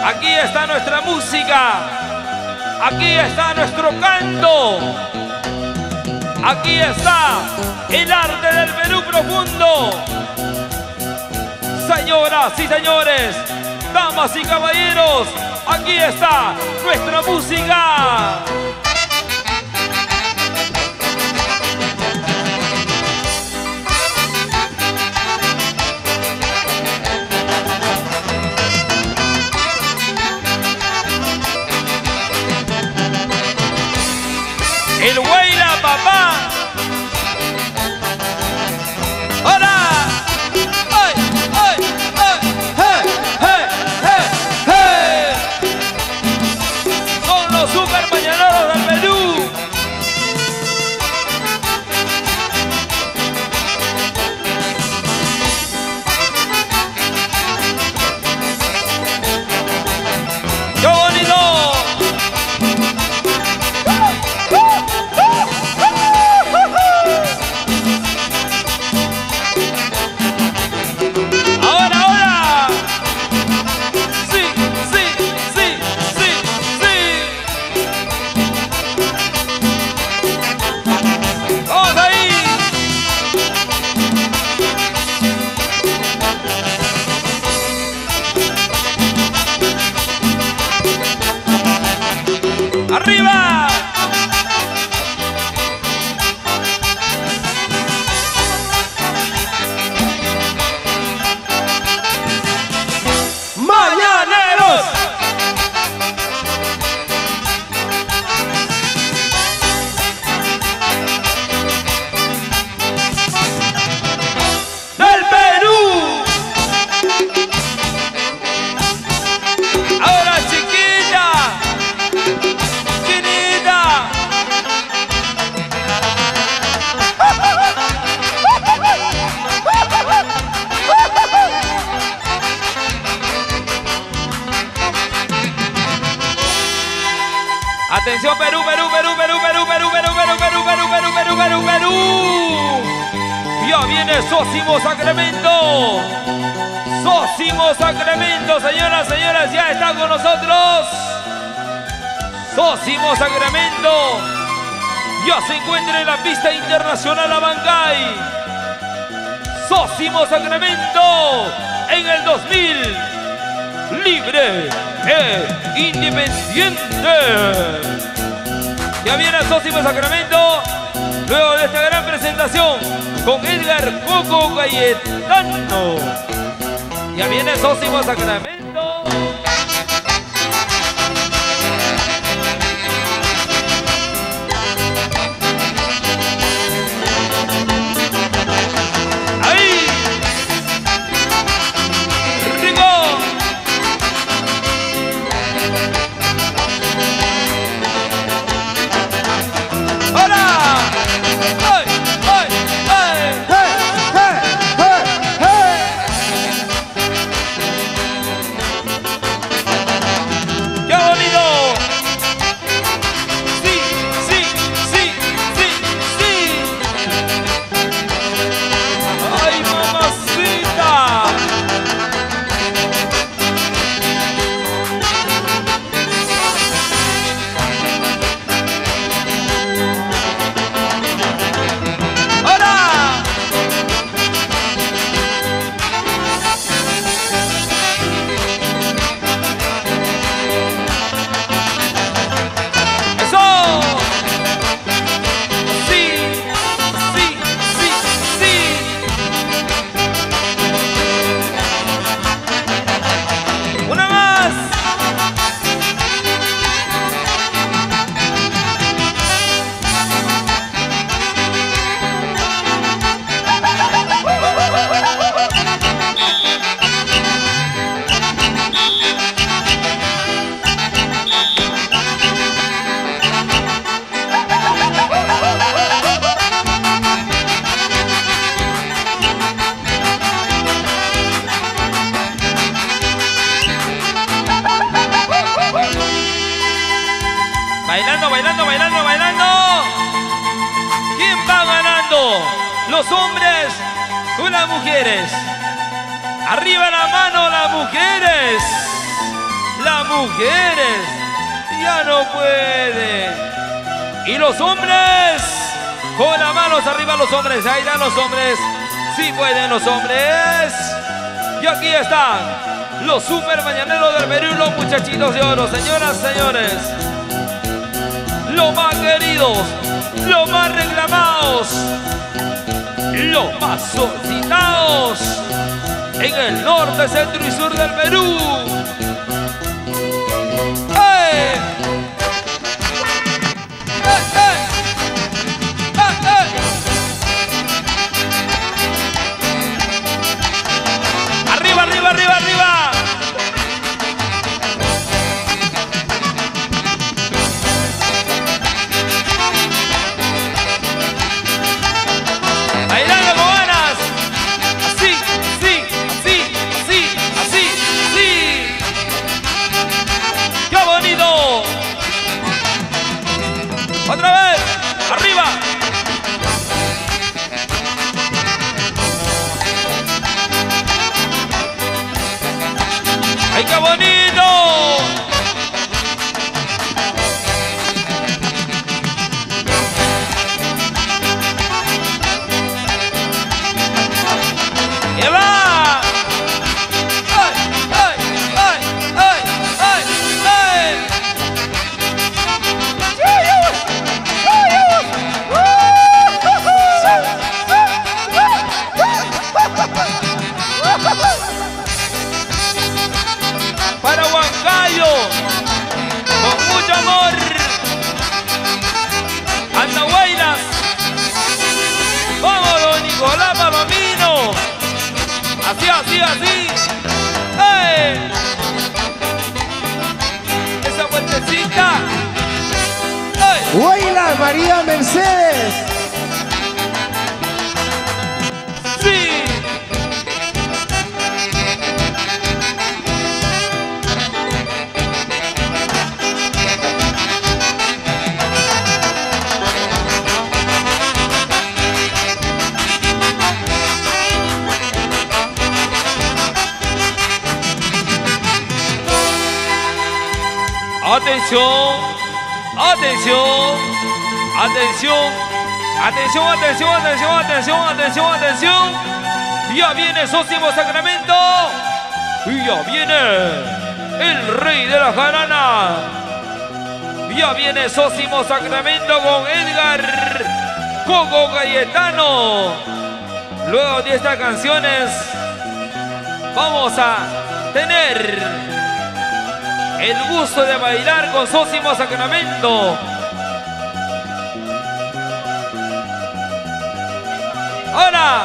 Aquí está nuestra música. Aquí está nuestro canto. Aquí está el arte del Perú profundo. Señoras y señores, damas y caballeros, aquí está nuestra música. El Huayla, papá. ¡Hola! ¡Ay, ay, ay! ¡Hey, hey, hey, hey! Son los super mañaneros del Perú. ¡Qué bonito! ¡Arriba! ¡Mañaneros! ¡Del Perú! ¡Ahora, chiquilla! Atención Perú, Perú, Perú, Perú, Perú, Perú, Perú, Perú, Perú, Perú, Perú, Perú, Perú, Perú. Ya viene Sósimo Sacramento. Sósimo Sacramento, señoras, señores, ya está con nosotros. Sósimo Sacramento ya se encuentra en la pista internacional Abancay. Sósimo Sacramento en el 2000. Libre e independiente. Ya viene Sósimo Sacramento luego de esta gran presentación con Edgar Coco Cayetano. Ya viene Sósimo Sacramento. Bailando, bailando, bailando, bailando. ¿Quién va ganando? ¿Los hombres o las mujeres? Arriba la mano las mujeres. Las mujeres ya no pueden. Y los hombres, con las manos arriba los hombres, ahí están los hombres. Sí pueden los hombres. Y aquí están los super mañaneros del Perú, los muchachitos de oro, señoras, señores. Los más queridos, los más reclamados, los más solicitados en el norte, centro y sur del Perú. ¡Hey! ¡Hey, hey! ¡Hey, hey! ¡Arriba, arriba, arriba, arriba! ¡Bailando con ganas! ¡Así, sí, así, así, así, así! ¡Qué bonito! ¡Otra vez! ¡Arriba! ¡Ay, qué bonito! ¡Y va! ¡Ay, ay, ay, ay, ay, ay! Para Huancayo, con mucho amor, Andahuaylas, vámonos Nicolás Palomino, así, así, así, ¡hey! Esa vueltecita, ¡hey! Huaylas, María Mercedes. ¡Sí! Atención, atención, atención, atención, atención, atención, atención, atención, atención. Ya viene Sósimo Sacramento. Y ya viene el rey de la jarana. Ya viene Sósimo Sacramento con Edgar Coco Cayetano. Luego de estas canciones vamos a tener el gusto de bailar con Sósimo Sacramento. Ahora,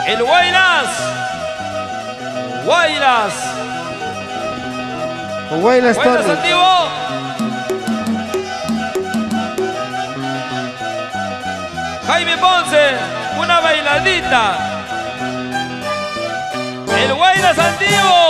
el Huaylas. Huaylas. Huaylas Huaylas Torres. antiguo. Jaime Ponce, una bailadita. El Huaylas antiguo.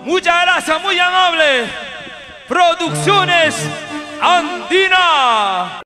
Muchas gracias, muy amable. Producciones Andina.